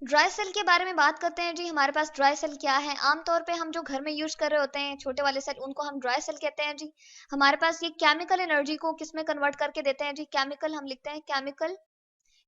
Dry cell के बारे में बात करते हैं जी। हमारे पास ड्राई सेल क्या है? आमतौर पे हम जो घर में यूज कर रहे होते हैं छोटे वाले सेल, उनको हम ड्राई सेल कहते हैं जी। हमारे पास ये केमिकल एनर्जी को किस में कन्वर्ट करके देते हैं जी? केमिकल, हम लिखते हैं केमिकल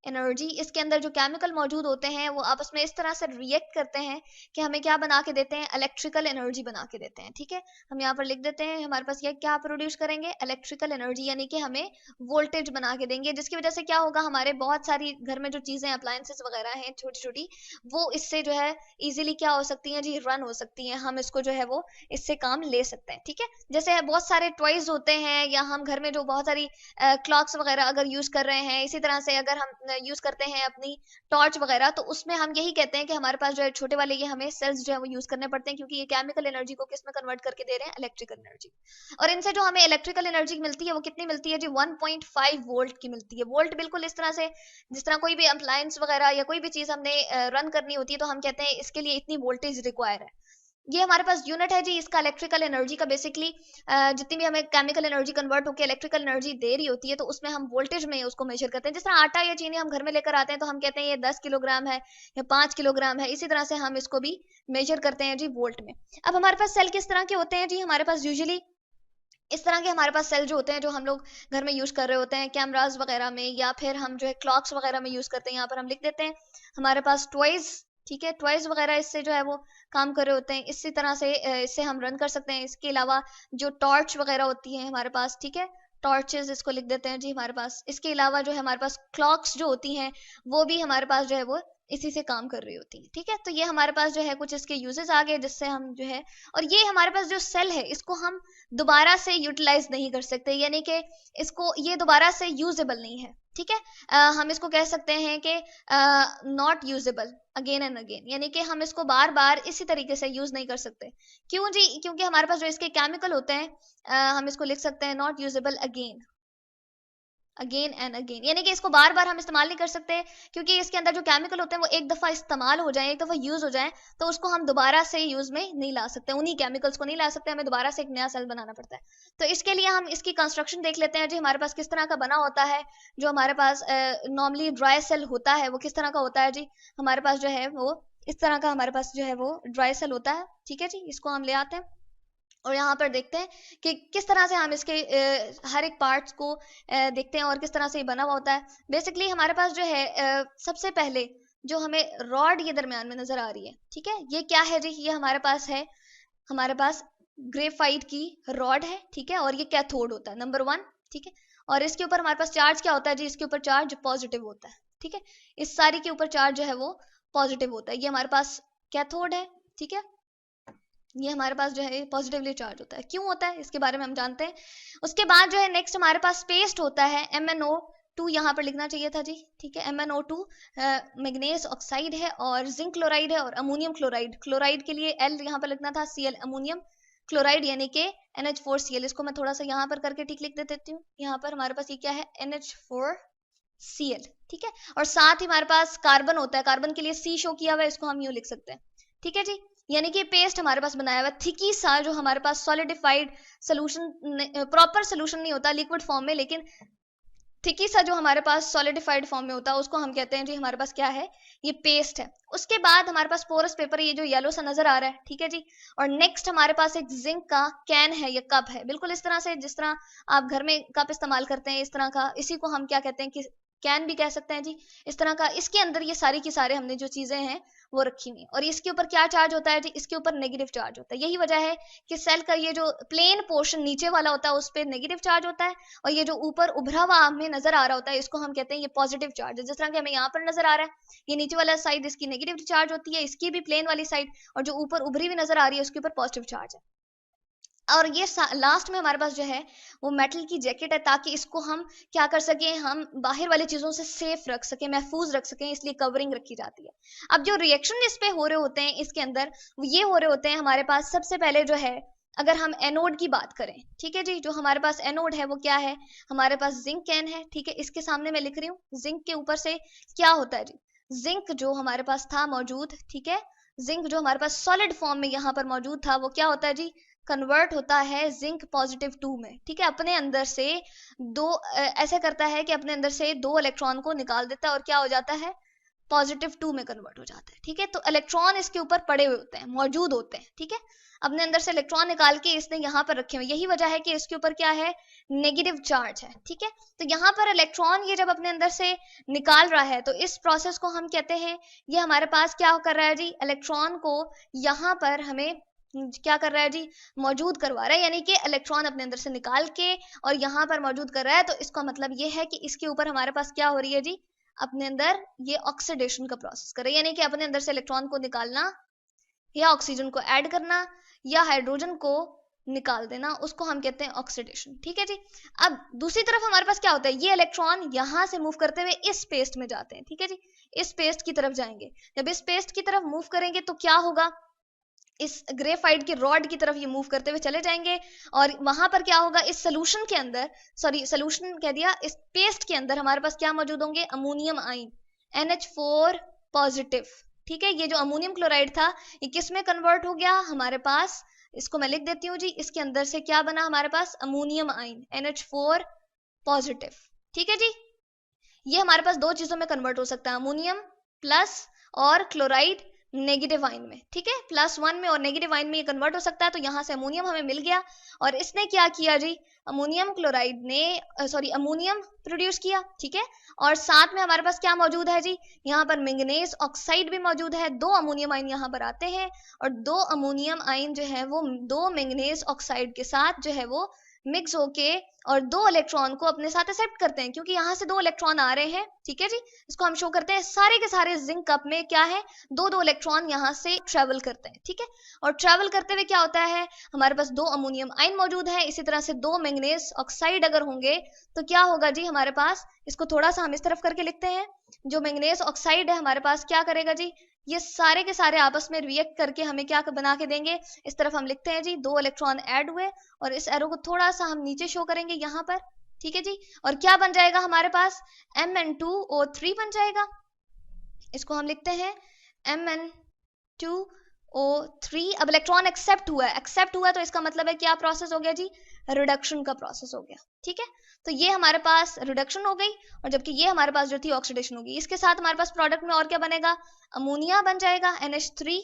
एनर्जी। इसके अंदर जो केमिकल मौजूद होते हैं वो आपस में इस तरह से रिएक्ट करते हैं कि हमें क्या बना के देते हैं? इलेक्ट्रिकल एनर्जी बना के देते हैं। ठीक है, हम यहाँ पर लिख देते हैं, हमारे पास ये क्या प्रोड्यूस करेंगे? इलेक्ट्रिकल एनर्जी, यानी कि हमें वोल्टेज बना के देंगे, जिसकी वजह से क्या होगा? हमारे बहुत सारी घर में जो चीजें अप्लायंसेस वगैरह हैं छोटी छोटी, वो इससे जो है इजीली क्या हो सकती हैं जी? रन हो सकती हैं। हम इसको जो है वो इससे काम ले सकते हैं। ठीक है, जैसे बहुत सारे टॉयज होते हैं, या हम घर में जो बहुत सारी क्लॉक्स वगैरह अगर यूज कर रहे हैं, इसी तरह से अगर हम यूज करते हैं अपनी टॉर्च वगैरह, तो उसमें हम यही कहते हैं कि हमारे पास जो है छोटे वाले ये हमें सेल्स जो है वो यूज करने पड़ते हैं, क्योंकि ये केमिकल एनर्जी को किस में कन्वर्ट करके दे रहे हैं? Electrical energy. और इनसे जो हमें इलेक्ट्रिकल एनर्जी मिलती है वो कितनी मिलती है जी? 1.5 वोल्ट की मिलती है। वोल्ट बिल्कुल इस तरह से, जिस तरह कोई भी अप्लायंस वगैरह या कोई भी चीज हमने रन करनी होती है तो हम कहते हैं इसके लिए इतनी वोल्टेज रिक्वायर है। ये हमारे पास यूनिट है जी इसका इलेक्ट्रिकल एनर्जी का। बेसिकली जितनी भी हमें केमिकल एनर्जी कन्वर्ट होकर इलेक्ट्रिकल एनर्जी दे रही होती है, तो उसमें हम वोल्टेज में उसको मेजर करते हैं। जिस तरह आटा या चीनी हम घर में लेकर आते हैं तो हम कहते हैं ये 10 किलोग्राम है या 5 किलोग्राम है, इसी तरह से हम इसको भी मेजर करते हैं जी वोल्ट में। अब हमारे पास सेल किस तरह के होते हैं जी? हमारे पास यूजुअली इस तरह के हमारे पास सेल जो होते हैं, जो हम लोग घर में यूज कर रहे होते हैं कैमरास वगैरह में, या फिर हम जो है क्लॉक्स वगैरह में यूज करते हैं। यहाँ पर हम लिख देते हैं हमारे पास टॉयज। ठीक है, टॉयज वगैरह इससे जो है वो काम कर रहे होते हैं। इसी तरह से इससे हम रन कर सकते हैं। इसके अलावा जो टॉर्च वगैरह होती है हमारे पास, ठीक है, टॉर्चेस इसको लिख देते हैं जी हमारे पास। इसके अलावा जो है हमारे पास क्लॉक्स जो होती हैं, वो भी हमारे पास जो है वो इसी से काम कर रही होती है। ठीक है, तो ये हमारे पास जो है कुछ इसके यूजेस आ गए जिससे हम जो है, और ये हमारे पास जो सेल है इसको हम दोबारा से यूटिलाइज नहीं कर सकते, यानी कि इसको ये दोबारा से यूजेबल नहीं है। ठीक है, हम इसको कह सकते हैं कि not usable again and again, यानी कि हम इसको बार बार इसी तरीके से यूज नहीं कर सकते। क्यों जी? क्योंकि हमारे पास जो इसके केमिकल होते हैं, हम इसको लिख सकते हैं not usable again, again and again, यानी कि इसको बार बार हम इस्तेमाल नहीं कर सकते, क्योंकि इसके अंदर जो केमिकल होते हैं वो एक दफा इस्तेमाल हो जाए, एक दफा यूज हो जाए, तो उसको हम दोबारा से यूज में नहीं ला सकते, उन्हीं केमिकल्स को नहीं ला सकते, हमें दोबारा से एक नया सेल बनाना पड़ता है। तो इसके लिए हम इसकी कंस्ट्रक्शन देख लेते हैं जी, हमारे पास किस तरह का बना होता है। जो हमारे पास नॉर्मली ड्राई सेल होता है वो किस तरह का होता है जी? हमारे पास जो है वो इस तरह का हमारे पास जो है वो ड्राई सेल होता है। ठीक है जी, इसको हम ले आते हैं और यहाँ पर देखते हैं कि किस तरह से हम इसके हर एक पार्ट्स को देखते हैं और किस तरह से ये बना हुआ होता है। बेसिकली हमारे पास जो है सबसे पहले जो हमें रॉड ये दरमियान में नजर आ रही है, ठीक है, ये क्या है जी? ये हमारे पास है, हमारे पास ग्रेफाइट की रॉड है। ठीक है, और ये कैथोड होता है नंबर 1। ठीक है, और इसके ऊपर हमारे पास चार्ज क्या होता है जी? इसके ऊपर चार्ज पॉजिटिव होता है। ठीक है, इस सारी के ऊपर चार्ज जो है वो पॉजिटिव होता है। ये हमारे पास कैथोड है। ठीक है, ये हमारे पास जो है पॉजिटिवली चार्ज होता है। क्यों होता है इसके बारे में हम जानते हैं। उसके बाद जो है नेक्स्ट हमारे पास पेस्ट होता है MnO2, यहाँ पर लिखना चाहिए था जी। ठीक है, MnO2 मैग्नीज ऑक्साइड है, और जिंक क्लोराइड है, और अमोनियम क्लोराइड। क्लोराइड के लिए L यहाँ पर लिखना था, Cl अमोनियम क्लोराइड यानी कि NH4Cl। इसको मैं थोड़ा सा यहाँ पर करके ठीक लिख देती हूँ। यहाँ पर हमारे पास ये क्या है? NH4Cl। ठीक है, और साथ ही हमारे पास कार्बन होता है, कार्बन के लिए C शो किया हुआ है, इसको हम यूं लिख सकते हैं। ठीक है जी, यानी कि पेस्ट हमारे पास बनाया हुआ थिकी सा, जो हमारे पास सॉलिडिफाइड सोल्यूशन, प्रॉपर सोल्यूशन नहीं होता लिक्विड फॉर्म में, लेकिन थिकी सा जो हमारे पास सॉलिडिफाइड फॉर्म में होता है उसको हम कहते हैं जी हमारे पास क्या है? ये पेस्ट है। उसके बाद हमारे पास पोरस पेपर, ये जो येलो सा नजर आ रहा है, ठीक है जी। और नेक्स्ट हमारे पास एक जिंक का कैन है या कप है, बिल्कुल इस तरह से जिस तरह आप घर में कप इस्तेमाल करते हैं, इस तरह का, इसी को हम क्या कहते हैं कि कैन भी कह सकते हैं जी, इस तरह का। इसके अंदर ये सारी की सारे हमने जो चीजें हैं वो रखी हुई, और इसके ऊपर क्या चार्ज होता है जी? इसके ऊपर नेगेटिव चार्ज होता है। यही वजह है कि सेल का ये जो प्लेन पोर्शन नीचे वाला होता है उस पर नेगेटिव चार्ज होता है, और ये जो ऊपर उभरा हुआ हमें नजर आ रहा होता है इसको हम कहते हैं ये पॉजिटिव चार्ज है। जिस तरह कि हमें यहाँ पर नजर आ रहा है, ये नीचे वाला साइड इसकी नेगेटिव चार्ज होती है, इसकी भी प्लेन वाली साइड, और जो ऊपर उभरी हुई नजर आ रही है उसके ऊपर पॉजिटिव चार्ज है। और ये लास्ट में हमारे पास जो है वो मेटल की जैकेट है, ताकि इसको हम क्या कर सकें, हम बाहर वाली चीजों से सेफ रख सकें, महफूज रख सकें, इसलिए कवरिंग रखी जाती है। अब जो रिएक्शन इस पे हो रहे होते हैं इसके अंदर, वो ये हो रहे होते हैं हमारे पास सबसे पहले जो है, अगर हम एनोड की बात करें, ठीक है जी, जो हमारे पास एनोड है वो क्या है? हमारे पास जिंक कैन है। ठीक है, इसके सामने मैं लिख रही हूँ, जिंक के ऊपर से क्या होता है जी? जिंक जो हमारे पास था मौजूद, ठीक है, जिंक जो हमारे पास सॉलिड फॉर्म में यहाँ पर मौजूद था, वो क्या होता है जी? कन्वर्ट होता है जिंक पॉजिटिव 2 में। ठीक है, अपने अंदर से दो ऐसे करता है कि अपने अंदर से 2 इलेक्ट्रॉन को निकाल देता है, और क्या हो जाता है? +2 में कन्वर्ट हो जाता है। ठीक है, तो इलेक्ट्रॉन इसके ऊपर पड़े हुए होते हैं, मौजूद होते हैं। ठीक है, अपने अंदर से इलेक्ट्रॉन निकाल के इसने यहाँ पर रखे हुए, यही वजह है कि इसके ऊपर क्या है, नेगेटिव चार्ज है। ठीक है, तो यहाँ पर इलेक्ट्रॉन ये जब अपने अंदर से निकाल रहा है तो इस प्रोसेस को हम कहते हैं, ये हमारे पास क्या कर रहा है जी, इलेक्ट्रॉन को यहाँ पर हमें क्या कर रहा है जी, मौजूद करवा रहा है, यानी कि इलेक्ट्रॉन अपने अंदर से निकाल के और यहाँ पर मौजूद कर रहा है। तो इसका मतलब ये है कि इसके ऊपर हमारे पास क्या हो रही है जी, अपने अंदर ये ऑक्सीडेशन का प्रोसेस कर रहा है, यानी कि अपने अंदर से इलेक्ट्रॉन को निकालना या ऑक्सीजन को ऐड करना या हाइड्रोजन को निकाल देना, उसको हम कहते हैं ऑक्सीडेशन। ठीक है जी, अब दूसरी तरफ हमारे पास क्या होता है, ये इलेक्ट्रॉन यहां से मूव करते हुए इस पेस्ट में जाते हैं। ठीक है जी, इस पेस्ट की तरफ जाएंगे, जब इस पेस्ट की तरफ मूव करेंगे तो क्या होगा, इस ग्रेफाइट की रॉड की तरफ ये मूव करते हुए चले जाएंगे और वहां पर क्या होगा, इस सोल्यूशन के अंदर, सॉरी सोल्यूशन कह दिया, इस पेस्ट के अंदर हमारे पास क्या मौजूद होंगे, अमोनियम आयन NH4 पॉजिटिव। ठीक है, ये जो अमोनियम क्लोराइड था ये किस में कन्वर्ट हो गया हमारे पास, इसको मैं लिख देती हूँ जी, इसके अंदर से क्या बना हमारे पास, अमोनियम आयन NH4 पॉजिटिव। ठीक है जी, ये हमारे पास दो चीजों में कन्वर्ट हो सकता है, अमोनियम प्लस और क्लोराइड नेगेटिव आयन में। ठीक है, +1 में और नेगेटिव आयन में ये कन्वर्ट हो सकता है। तो यहाँ से अमोनियम हमें मिल गया और इसने क्या किया जी, अमोनियम क्लोराइड ने सॉरी अमोनियम प्रोड्यूस किया। ठीक है, और साथ में हमारे पास क्या मौजूद है जी, यहाँ पर मैंगनीज ऑक्साइड भी मौजूद है, 2 अमोनियम आयन यहाँ पर आते हैं और 2 अमोनियम आयन जो है वो 2 मैंगनीज ऑक्साइड के साथ जो है वो मिक्स होके और 2 इलेक्ट्रॉन को अपने साथ एक्सेप्ट करते हैं, क्योंकि यहाँ से 2 इलेक्ट्रॉन आ रहे हैं। ठीक है जी, इसको हम शो करते हैं, सारे के सारे जिंक कप में क्या है, 2 इलेक्ट्रॉन यहाँ से ट्रेवल करते हैं। ठीक है, और ट्रेवल करते हुए क्या होता है, हमारे पास 2 अमोनियम आयन मौजूद है, इसी तरह से 2 मैंगनीज ऑक्साइड अगर होंगे तो क्या होगा जी हमारे पास, इसको थोड़ा सा हम इस तरफ करके लिखते हैं, जो मैंगनीज ऑक्साइड है हमारे पास क्या करेगा जी, ये सारे के सारे आपस में रिएक्ट करके हमें क्या बना के देंगे, इस तरफ हम लिखते हैं जी 2 इलेक्ट्रॉन ऐड हुए और इस एरो को थोड़ा सा हम नीचे शो करेंगे यहाँ पर। ठीक है जी, और क्या बन जाएगा हमारे पास, MN2O3 बन जाएगा, इसको हम लिखते हैं MN2O3। अब इलेक्ट्रॉन एक्सेप्ट हुआ है, एक्सेप्ट हुआ है तो इसका मतलब है क्या प्रोसेस हो गया जी, रिडक्शन का प्रोसेस हो गया। ठीक है, तो ये हमारे पास रिडक्शन हो गई और जबकि ये हमारे पास जो थी ऑक्सीडेशन होगी। इसके साथ हमारे पास प्रोडक्ट में और क्या बनेगा, अमोनिया बन जाएगा NH3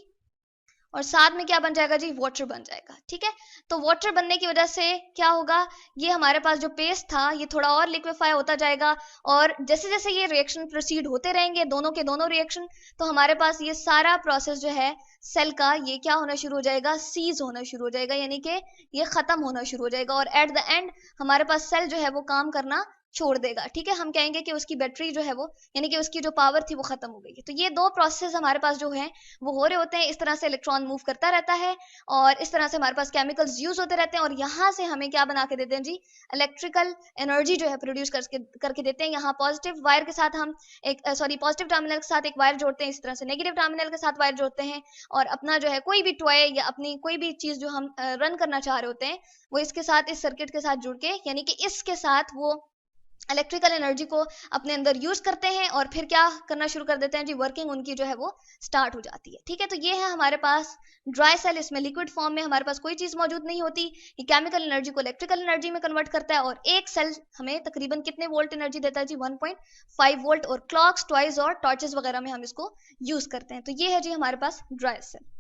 और साथ में क्या बन जाएगा जी, वाटर बन जाएगा। ठीक है, तो वाटर बनने की वजह से क्या होगा, ये हमारे पास जो पेस्ट था ये थोड़ा और लिक्विफाई होता जाएगा और जैसे जैसे ये रिएक्शन प्रोसीड होते रहेंगे, दोनों के दोनों रिएक्शन, तो हमारे पास ये सारा प्रोसेस जो है सेल का ये क्या होना शुरू हो जाएगा, सीज होना शुरू हो जाएगा, यानी कि ये खत्म होना शुरू हो जाएगा और एट द एंड हमारे पास सेल जो है वो काम करना छोड़ देगा। ठीक है, हम कहेंगे कि उसकी बैटरी जो है वो, यानी कि उसकी जो पावर थी वो खत्म हो गई है। तो ये 2 प्रोसेस हमारे पास जो है वो हो रहे होते हैं, इस तरह से इलेक्ट्रॉन मूव करता रहता है और इस तरह से हमारे पास केमिकल्स यूज होते रहते हैं और यहाँ से हमें क्या बना के देते हैं जी, इलेक्ट्रिकल एनर्जी जो है प्रोड्यूस करके देते हैं। यहाँ पॉजिटिव वायर के साथ हम एक पॉजिटिव टर्मिनल के साथ एक वायर जोड़ते हैं, इस तरह से नेगेटिव टर्मिनल के साथ वायर जोड़ते हैं और अपना जो है कोई भी टॉय या अपनी कोई भी चीज जो हम रन करना चाह रहे होते हैं वो इसके साथ, इस सर्किट के साथ जुड़ के, यानी कि इसके साथ वो इलेक्ट्रिकल एनर्जी को अपने अंदर यूज करते हैं और फिर क्या करना शुरू कर देते हैं जी, वर्किंग उनकी जो है वो स्टार्ट हो जाती है। ठीक है, तो ये है हमारे पास ड्राई सेल, इसमें लिक्विड फॉर्म में हमारे पास कोई चीज मौजूद नहीं होती, ये केमिकल एनर्जी को इलेक्ट्रिकल एनर्जी में कन्वर्ट करता है और एक सेल हमें तकरीबन कितने वोल्ट एनर्जी देता है जी, 1.5 वोल्ट और क्लॉक्स, टॉयज और टॉर्चेस वगैरह में हम इसको यूज करते हैं। तो ये है जी हमारे पास ड्राई सेल।